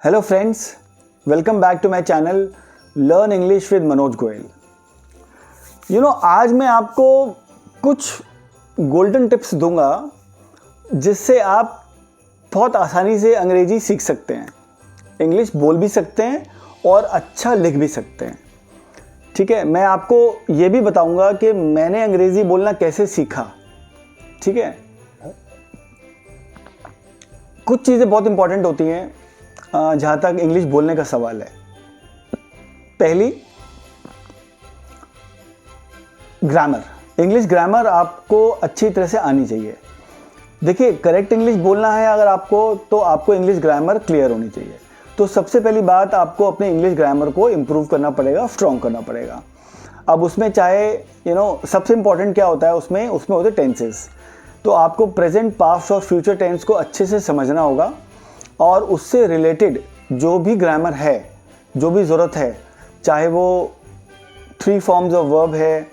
Hello friends, welcome back to my channel learn English with Manoj Goyal. आज मैं आपको कुछ गोल्डन टिप्स दूंगा जिससे आप बहुत आसानी से अंग्रेजी सीख सकते हैं, इंग्लिश बोल भी सकते हैं और अच्छा लिख भी सकते हैं। ठीक है, मैं आपको ये भी बताऊंगा कि मैंने अंग्रेज़ी बोलना कैसे सीखा। ठीक है, कुछ चीज़ें बहुत इंपॉर्टेंट होती हैं जहाँ तक इंग्लिश बोलने का सवाल है। पहली, ग्रामर। इंग्लिश ग्रामर आपको अच्छी तरह से आनी चाहिए। देखिए, करेक्ट इंग्लिश बोलना है अगर आपको, तो आपको इंग्लिश ग्रामर क्लियर होनी चाहिए। तो सबसे पहली बात, आपको अपने इंग्लिश ग्रामर को इम्प्रूव करना पड़ेगा, स्ट्रॉन्ग करना पड़ेगा। अब उसमें चाहे सबसे इंपॉर्टेंट क्या होता है, उसमें होते टेंसेस। तो आपको प्रेजेंट, पास्ट और फ्यूचर टेंस को अच्छे से समझना होगा और उससे रिलेटेड जो भी ग्रामर है, जो भी ज़रूरत है, चाहे वो 3 फॉर्म्स ऑफ वर्ब है,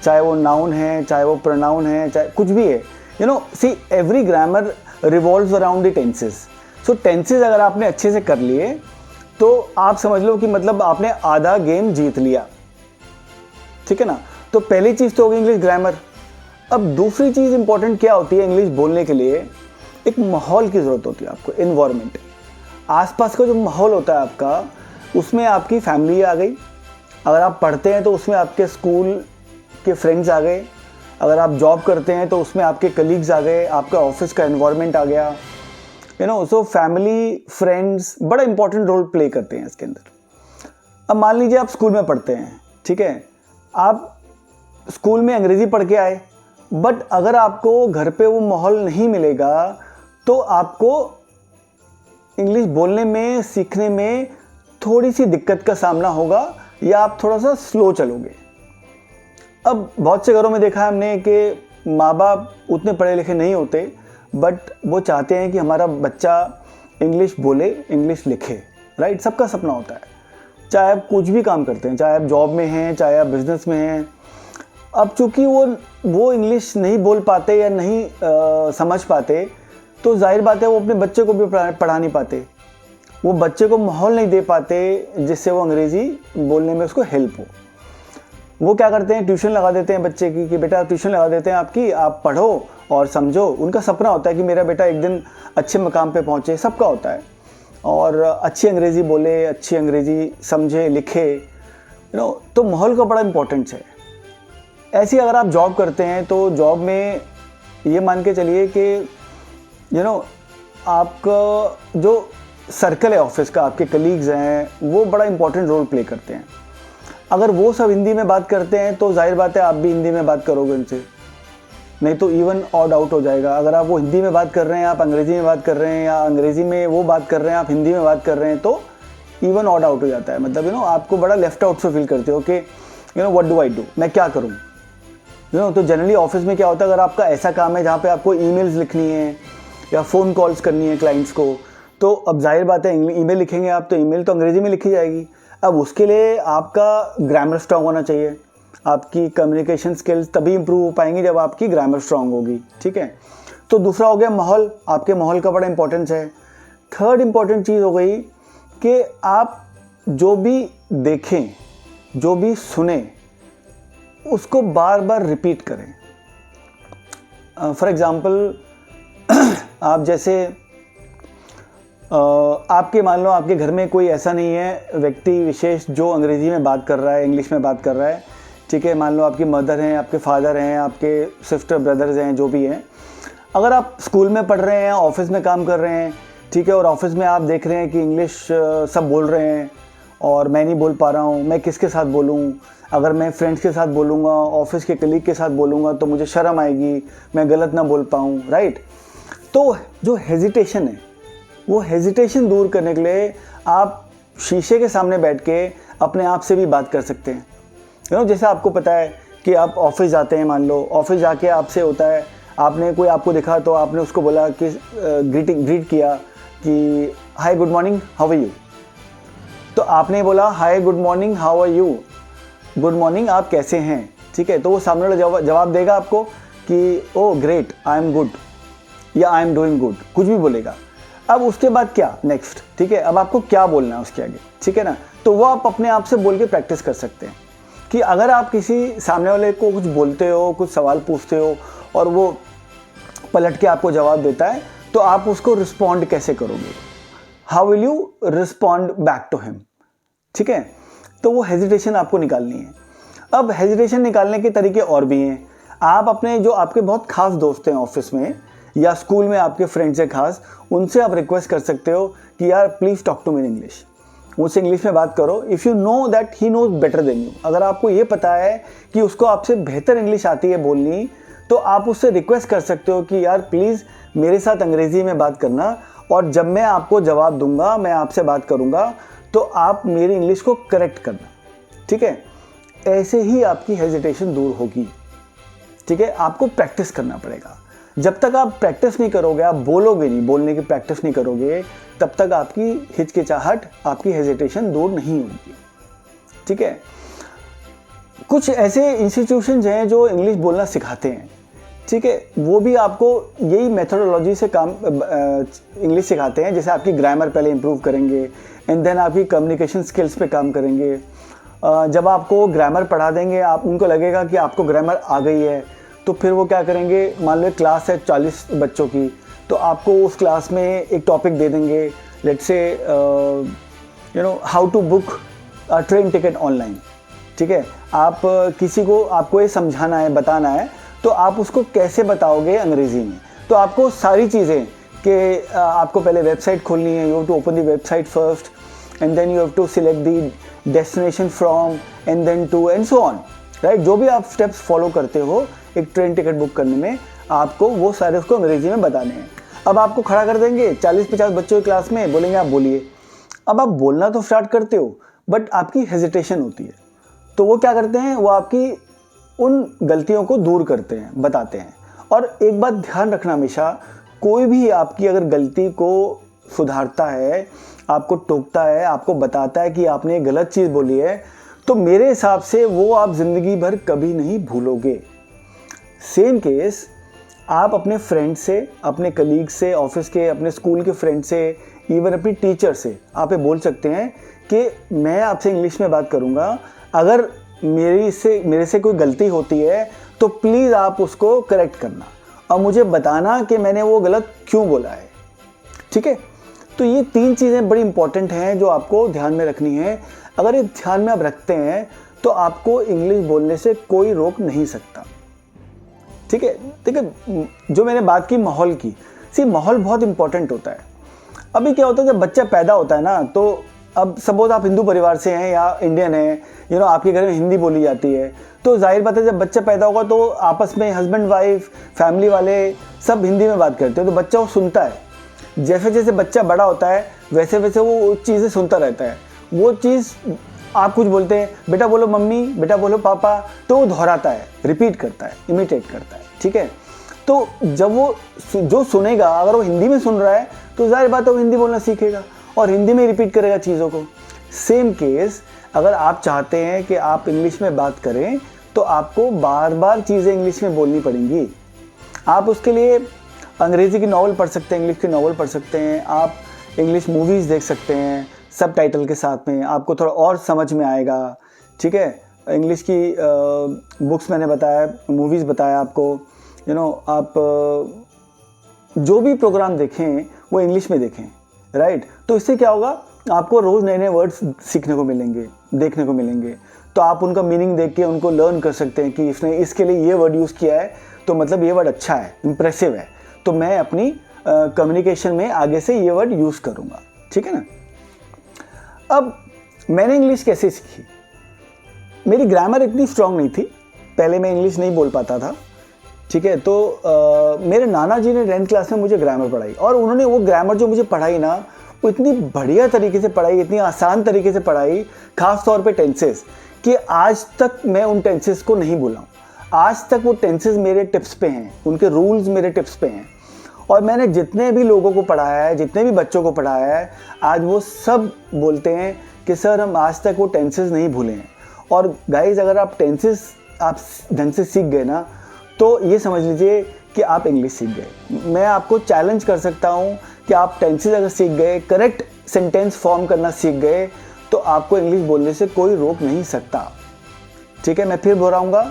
चाहे वो नाउन है, चाहे वो प्रोनाउन है, चाहे कुछ भी है, see every grammar revolves around the tenses. So tenses अगर आपने अच्छे से कर लिए तो आप समझ लो कि मतलब आपने आधा गेम जीत लिया। ठीक है ना। तो पहली चीज़ तो होगी इंग्लिश ग्रामर। अब दूसरी चीज़ इंपॉर्टेंट क्या होती है इंग्लिश बोलने के लिए, एक माहौल की ज़रूरत होती है आपको, इन्वायरमेंट। आसपास का जो माहौल होता है आपका, उसमें आपकी फैमिली आ गई, अगर आप पढ़ते हैं तो उसमें आपके स्कूल के फ्रेंड्स आ गए, अगर आप जॉब करते हैं तो उसमें आपके कलीग्स आ गए, आपका ऑफिस का एनवायरनमेंट आ गया। सो फैमिली, फ्रेंड्स बड़ा इंपॉर्टेंट रोल प्ले करते हैं इसके अंदर। अब मान लीजिए आप स्कूल में पढ़ते हैं, ठीक है, आप स्कूल में अंग्रेज़ी पढ़ के आए, बट अगर आपको घर पे वो माहौल नहीं मिलेगा तो आपको इंग्लिश बोलने में, सीखने में थोड़ी सी दिक्कत का सामना होगा, या आप थोड़ा सा स्लो चलोगे। अब बहुत से घरों में देखा है हमने कि माँ बाप उतने पढ़े लिखे नहीं होते, बट वो चाहते हैं कि हमारा बच्चा इंग्लिश बोले, इंग्लिश लिखे। राइट, सबका सपना होता है। चाहे आप कुछ भी काम करते हैं, चाहे आप जॉब में हैं, चाहे आप बिजनेस में हैं। अब चूँकि वो इंग्लिश नहीं बोल पाते या नहीं समझ पाते, तो जाहिर बात है वो अपने बच्चे को भी पढ़ा नहीं पाते, वो बच्चे को माहौल नहीं दे पाते जिससे वो अंग्रेज़ी बोलने में उसको हेल्प हो। वो क्या करते हैं, ट्यूशन लगा देते हैं बच्चे की, कि बेटा ट्यूशन लगा देते हैं आपकी, आप पढ़ो और समझो। उनका सपना होता है कि मेरा बेटा एक दिन अच्छे मकाम पे पहुँचे, सबका होता है, और अच्छी अंग्रेज़ी बोले, अच्छी अंग्रेज़ी समझे, लिखे। तो माहौल का बड़ा इंपॉर्टेंस है। ऐसी अगर आप जॉब करते हैं तो जॉब में ये मान के चलिए कि आपका जो सर्कल है ऑफिस का, आपके कलीग्स हैं, वो बड़ा इंपॉर्टेंट रोल प्ले करते हैं। अगर वो सब हिंदी में बात करते हैं तो जाहिर बात है आप भी हिंदी में बात करोगे उनसे, नहीं तो इवन ऑड आउट हो जाएगा। अगर आप वो हिंदी में बात कर रहे हैं, आप अंग्रेज़ी में बात कर रहे हैं, या अंग्रेज़ी में वो बात कर रहे हैं, आप हिंदी में बात कर रहे हैं, तो इवन ऑड आउट हो जाता है। मतलब आपको बड़ा लेफ्ट आउट से फील करते हो कि व्हाट डू आई डू, मैं क्या करूँ। तो जनरली ऑफिस में क्या होता है, अगर आपका ऐसा काम है जहाँ पे आपको ईमेल्स लिखनी है या फ़ोन कॉल्स करनी है क्लाइंट्स को, तो अब जाहिर बात है ईमेल लिखेंगे आप, तो ईमेल तो अंग्रेज़ी में लिखी जाएगी। अब उसके लिए आपका ग्रामर स्ट्रांग होना चाहिए, आपकी कम्युनिकेशन स्किल्स तभी इंप्रूव हो पाएंगी जब आपकी ग्रामर स्ट्रांग होगी। ठीक है, तो दूसरा हो गया माहौल, आपके माहौल का बड़ा इंपॉर्टेंस है। थर्ड इंपॉर्टेंट चीज़ हो गई कि आप जो भी देखें, जो भी सुने, उसको बार बार रिपीट करें। फॉर एग्ज़ाम्पल, आप जैसे आपके मान लो आपके घर में कोई ऐसा नहीं है व्यक्ति विशेष जो अंग्रेज़ी में बात कर रहा है, इंग्लिश में बात कर रहा है। ठीक है, मान लो आपकी मदर हैं, आपके फादर हैं, आपके सिस्टर ब्रदर्स हैं, जो भी हैं। अगर आप स्कूल में पढ़ रहे हैं, ऑफिस में काम कर रहे हैं, ठीक है, और ऑफिस में आप देख रहे हैं कि इंग्लिश सब बोल रहे हैं और मैं नहीं बोल पा रहा हूँ, मैं किसके साथ बोलूँ। अगर मैं फ्रेंड्स के साथ बोलूँगा, ऑफिस के कलीग के साथ बोलूँगा तो मुझे शर्म आएगी, मैं गलत ना बोल पाऊँ। राइट, तो जो हेजिटेशन है, वो हेजिटेशन दूर करने के लिए आप शीशे के सामने बैठ के अपने आप से भी बात कर सकते हैं। जैसे आपको पता है कि आप ऑफिस जाते हैं, मान लो ऑफिस जाके आपसे होता है, आपने कोई आपको दिखा तो आपने उसको बोला कि ग्रीट किया कि hi good morning how are you. तो आपने बोला hi good morning how are you, good morning आप कैसे हैं। ठीक है, तो वो सामने वाला जवाब देगा आपको कि ओ ग्रेट, आई एम गुड, या आई एम डूइंग गुड, कुछ भी बोलेगा। अब उसके बाद क्या नेक्स्ट, ठीक है, अब आपको क्या बोलना है उसके आगे, ठीक है ना। तो वो आप अपने आप से बोल के प्रैक्टिस कर सकते हैं कि अगर आप किसी सामने वाले को कुछ बोलते हो, कुछ सवाल पूछते हो और वो पलट के आपको जवाब देता है, तो आप उसको रिस्पॉन्ड कैसे करोगे, how will you respond back to him, ठीक है। तो वो हेजिटेशन आपको निकालनी है। अब हेजिटेशन निकालने के तरीके और भी हैं। आप अपने जो आपके बहुत खास दोस्त हैं ऑफिस में या स्कूल में आपके फ्रेंड्स हैं खास, उनसे आप रिक्वेस्ट कर सकते हो कि यार please talk to me in English, मुझसे इंग्लिश में बात करो। If you know that he knows better than you, अगर आपको ये पता है कि उसको आपसे बेहतर इंग्लिश आती है बोलनी, तो आप उससे रिक्वेस्ट कर सकते हो कि यार प्लीज़ मेरे साथ अंग्रेज़ी में बात करना, और जब मैं आपको जवाब दूंगा, मैं आपसे बात करूंगा, तो आप मेरी इंग्लिश को करेक्ट करना, ठीक है। ऐसे ही आपकी हेजिटेशन दूर होगी, ठीक है। आपको प्रैक्टिस करना पड़ेगा। जब तक आप प्रैक्टिस नहीं करोगे, आप बोलोगे नहीं, बोलने की प्रैक्टिस नहीं करोगे, तब तक आपकी हिचकिचाहट, आपकी हेजिटेशन दूर नहीं होगी, ठीक है। कुछ ऐसे इंस्टीट्यूशंस हैं जो इंग्लिश बोलना सिखाते हैं, ठीक है, वो भी आपको यही मेथोडोलॉजी से काम इंग्लिश सिखाते हैं। जैसे आपकी ग्रामर पहले इंप्रूव करेंगे एंड देन आपकी कम्युनिकेशन स्किल्स पे काम करेंगे। जब आपको ग्रामर पढ़ा देंगे, आप उनको लगेगा कि आपको ग्रामर आ गई है, तो फिर वो क्या करेंगे, मान लो क्लास है 40 बच्चों की, तो आपको उस क्लास में एक टॉपिक दे देंगे, let's say how to book train ticket online, ठीक है। आप किसी को, आपको ये समझाना है, बताना है, तो आप उसको कैसे बताओगे अंग्रेज़ी में। तो आपको सारी चीज़ें कि आपको पहले वेबसाइट खोलनी है, you have to open the website first and then you have to select the destination from and then to and so on, right. जो भी आप स्टेप्स फॉलो करते हो एक ट्रेन टिकट बुक करने में, आपको वो सारे उसको अंग्रेज़ी में बताने हैं। अब आपको खड़ा कर देंगे 40-50 बच्चों की क्लास में, बोलेंगे आप बोलिए। अब आप बोलना तो स्टार्ट करते हो, बट आपकी हेजिटेशन होती है, तो वो क्या करते हैं, वो आपकी उन गलतियों को दूर करते हैं, बताते हैं। और एक बात ध्यान रखना हमेशा, कोई भी आपकी अगर गलती को सुधारता है, आपको टोकता है, आपको बताता है कि आपने गलत चीज़ बोली है, तो मेरे हिसाब से वो आप ज़िंदगी भर कभी नहीं भूलोगे। सेम केस आप अपने फ्रेंड से, अपने कलीग से, ऑफिस के, अपने स्कूल के फ्रेंड से, इवन अपनी टीचर से आप ये बोल सकते हैं कि मैं आपसे इंग्लिश में बात करूँगा, अगर मेरे से कोई गलती होती है तो प्लीज़ आप उसको करेक्ट करना और मुझे बताना कि मैंने वो गलत क्यों बोला है, ठीक है। तो ये 3 चीज़ें बड़ी इंपॉर्टेंट हैं जो आपको ध्यान में रखनी है। अगर ये ध्यान में आप रखते हैं तो आपको इंग्लिश बोलने से कोई रोक नहीं सकता, ठीक है। देखिए, जो मैंने बात की माहौल की, माहौल बहुत इंपॉर्टेंट होता है। अभी क्या होता है, जब बच्चा पैदा होता है ना, तो अब सपोज आप हिंदू परिवार से हैं या इंडियन हैं, आपके घर में हिंदी बोली जाती है, तो जाहिर बात है जब बच्चा पैदा होगा तो आपस में हस्बैंड वाइफ, फैमिली वाले सब हिंदी में बात करते हैं, तो बच्चा वो सुनता है। जैसे जैसे बच्चा बड़ा होता है वैसे वैसे वो चीज़ें सुनता रहता है। वो चीज़ आप कुछ बोलते हैं, बेटा बोलो मम्मी, बेटा बोलो पापा, तो वो दोहराता है, रिपीट करता है, इमिटेट करता है, ठीक है। तो जब वो जो सुनेगा, अगर वो हिंदी में सुन रहा है तो जाहिर बात है वो हिंदी बोलना सीखेगा और हिंदी में रिपीट करेगा चीज़ों को। सेम केस, अगर आप चाहते हैं कि आप इंग्लिश में बात करें तो आपको बार बार चीज़ें इंग्लिश में बोलनी पड़ेंगी। आप उसके लिए अंग्रेज़ी की नॉवल पढ़ सकते हैं, इंग्लिश की नॉवल पढ़ सकते हैं, आप इंग्लिश मूवीज़ देख सकते हैं सब टाइटल के साथ में, आपको थोड़ा और समझ में आएगा, ठीक है। इंग्लिश की बुक्स मैंने बताया, मूवीज़ बताया आपको, आप जो भी प्रोग्राम देखें वो इंग्लिश में देखें, राइट। तो इससे क्या होगा, आपको रोज़ नए नए वर्ड्स सीखने को मिलेंगे, देखने को मिलेंगे, तो आप उनका मीनिंग देख के उनको लर्न कर सकते हैं कि इसने इसके लिए ये वर्ड यूज़ किया है, तो मतलब ये वर्ड अच्छा है, इम्प्रेसिव है, तो मैं अपनी कम्युनिकेशन में आगे से ये वर्ड यूज़ करूँगा, ठीक है ना। अब मैंने इंग्लिश कैसे सीखी, मेरी ग्रामर इतनी स्ट्रांग नहीं थी, पहले मैं इंग्लिश नहीं बोल पाता था, ठीक है। तो मेरे नाना जी ने 10th क्लास में मुझे ग्रामर पढ़ाई, और उन्होंने वो ग्रामर जो मुझे पढ़ाई ना, वो इतनी बढ़िया तरीके से पढ़ाई, इतनी आसान तरीके से पढ़ाई, ख़ास तौर पे टेंसेस, कि आज तक मैं उन टेंसेस को नहीं भूला हूँ। आज तक वो टेंसेस मेरे टिप्स पे हैं, उनके रूल्स मेरे टिप्स पे हैं, और मैंने जितने भी लोगों को पढ़ाया है, जितने भी बच्चों को पढ़ाया है, आज वो सब बोलते हैं कि सर हम आज तक वो टेंसेस नहीं भूले हैं। और गाइज, अगर आप टेंसेस आप ढंग से सीख गए ना, तो ये समझ लीजिए कि आप इंग्लिश सीख गए। मैं आपको चैलेंज कर सकता हूँ कि आप टेंसेज अगर सीख गए, करेक्ट सेंटेंस फॉर्म करना सीख गए, तो आपको इंग्लिश बोलने से कोई रोक नहीं सकता। ठीक है, मैं फिर दोहराऊंगा,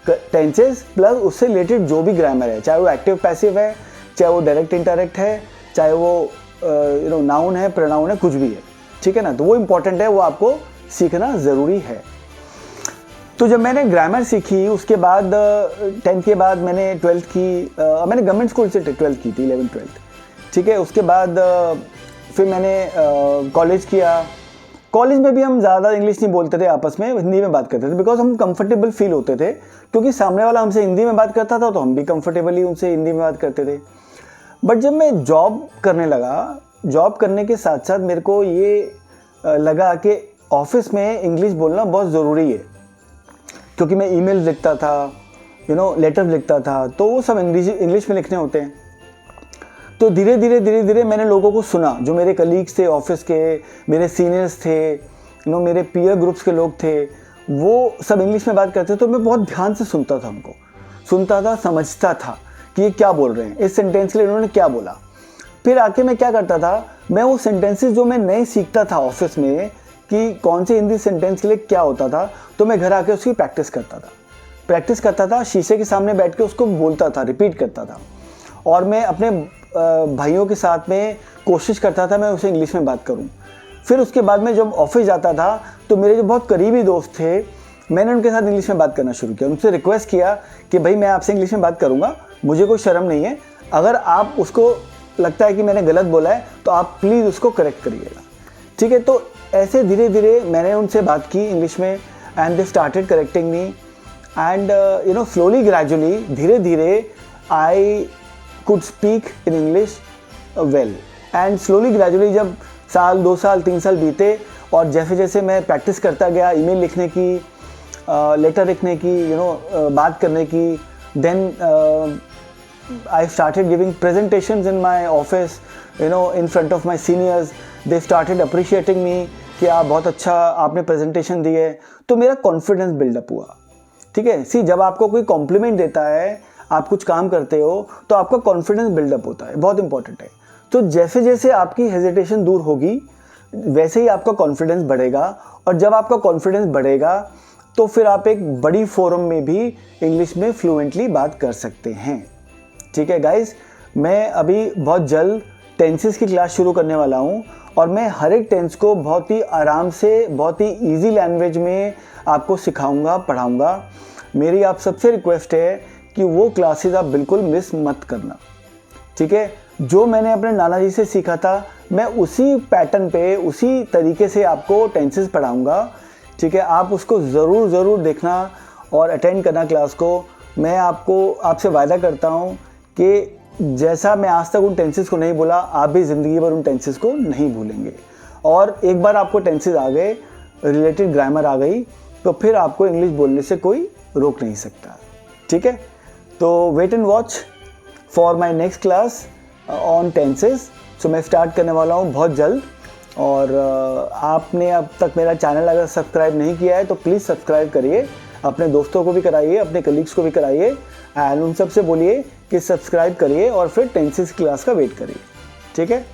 टेंसेज प्लस उससे रिलेटेड जो भी ग्रामर है, चाहे वो एक्टिव पैसिव है, चाहे वो डायरेक्ट इनडायरेक्ट है, चाहे वो नाउन है, प्रोनाउन है, कुछ भी है। ठीक है ना, तो वो इंपॉर्टेंट है, वो आपको सीखना ज़रूरी है। तो जब मैंने ग्रामर सीखी उसके बाद 10th के बाद मैंने 12th की, मैंने गवर्नमेंट स्कूल से 12th की थी, 11th 12th। ठीक है, उसके बाद फिर मैंने कॉलेज किया। कॉलेज में भी हम ज़्यादा इंग्लिश नहीं बोलते थे, आपस में हिंदी में बात करते थे, बिकॉज हम कंफर्टेबल फील होते थे, क्योंकि सामने वाला हमसे हिंदी में बात करता था तो हम भी कंफर्टेबली उनसे हिंदी में बात करते थे। बट जब मैं जॉब करने लगा, जॉब करने के साथ साथ मेरे को ये लगा कि ऑफिस में इंग्लिश बोलना बहुत ज़रूरी है, क्योंकि मैं ईमेल लिखता था, लेटर्स लिखता था, तो वो सब इंग्लिश में लिखने होते हैं। तो धीरे धीरे मैंने लोगों को सुना, जो मेरे कलीग्स थे ऑफिस के, मेरे सीनियर्स थे, मेरे पीयर ग्रुप्स के लोग थे, वो सब इंग्लिश में बात करते थे। तो मैं बहुत ध्यान से सुनता था, उनको सुनता था, समझता था कि ये क्या बोल रहे हैं, इस सेंटेंस के लिए इन्होंने क्या बोला। फिर आके मैं क्या करता था, मैं वो सेंटेंसेस जो मैं नए सीखता था ऑफिस में कि कौन से हिंदी सेंटेंस के लिए क्या होता था, तो मैं घर आके उसकी प्रैक्टिस करता था, शीशे के सामने बैठ के उसको बोलता था, रिपीट करता था। और मैं अपने भाइयों के साथ में कोशिश करता था मैं उसे इंग्लिश में बात करूं। फिर उसके बाद में जब ऑफिस जाता था तो मेरे जो बहुत करीबी दोस्त थे, मैंने उनके साथ इंग्लिश में बात करना शुरू किया। उनसे रिक्वेस्ट किया कि भाई मैं आपसे इंग्लिश में बात करूंगा, मुझे कोई शर्म नहीं है, अगर आप उसको लगता है कि मैंने गलत बोला है तो आप प्लीज़ उसको करेक्ट करिएगा। ठीक है, तो ऐसे धीरे धीरे मैंने उनसे बात की इंग्लिश में, and they started correcting me, and slowly gradually धीरे धीरे आई could speak in English well, and slowly gradually जब साल 2 साल 3 साल बीते और जैसे जैसे मैं प्रैक्टिस करता गया ईमेल लिखने की, लेटर लिखने की, बात करने की, then I started giving presentations in my office, in front of my seniors. They started appreciating me कि आप बहुत अच्छा आपने प्रेजेंटेशन दी है, तो मेरा कॉन्फिडेंस बिल्डअप हुआ। ठीक है, जब आपको कोई कॉम्प्लीमेंट देता है, आप कुछ काम करते हो, तो आपका कॉन्फिडेंस बिल्डअप होता है, बहुत इंपॉर्टेंट है। तो जैसे जैसे आपकी हेजिटेशन दूर होगी वैसे ही आपका कॉन्फिडेंस बढ़ेगा, और जब आपका कॉन्फिडेंस बढ़ेगा तो फिर आप एक बड़ी फोरम में भी इंग्लिश में फ्लुएंटली बात कर सकते हैं। ठीक है गाइज, मैं अभी बहुत जल्द टेंसेस की क्लास शुरू करने वाला हूँ, और मैं हर एक टेंस को बहुत ही आराम से, बहुत ही ईजी लैंग्वेज में आपको सिखाऊंगा, पढ़ाऊँगा। मेरी आप सबसे रिक्वेस्ट है कि वो क्लासेस आप बिल्कुल मिस मत करना। ठीक है, जो मैंने अपने नाना जी से सीखा था, मैं उसी पैटर्न पे, उसी तरीके से आपको टेंसेस पढ़ाऊँगा। ठीक है, आप उसको ज़रूर देखना और अटेंड करना क्लास को। मैं आपसे वायदा करता हूँ कि जैसा मैं आज तक उन टेंसेस को नहीं बोला, आप भी ज़िंदगी भर उन टेंसेस को नहीं भूलेंगे। और एक बार आपको टेंसेस आ गए, रिलेटेड ग्रामर आ गई, तो फिर आपको इंग्लिश बोलने से कोई रोक नहीं सकता। ठीक है, तो wait and watch for my next class on tenses. So मैं स्टार्ट करने वाला हूँ बहुत जल्द, और आपने अब तक मेरा चैनल अगर सब्सक्राइब नहीं किया है तो प्लीज़ सब्सक्राइब करिए, अपने दोस्तों को भी कराइए, अपने कलीग्स को भी कराइए, एंड उन सबसे बोलिए कि सब्सक्राइब करिए और फिर टेंसेस क्लास का वेट करिए। ठीक है।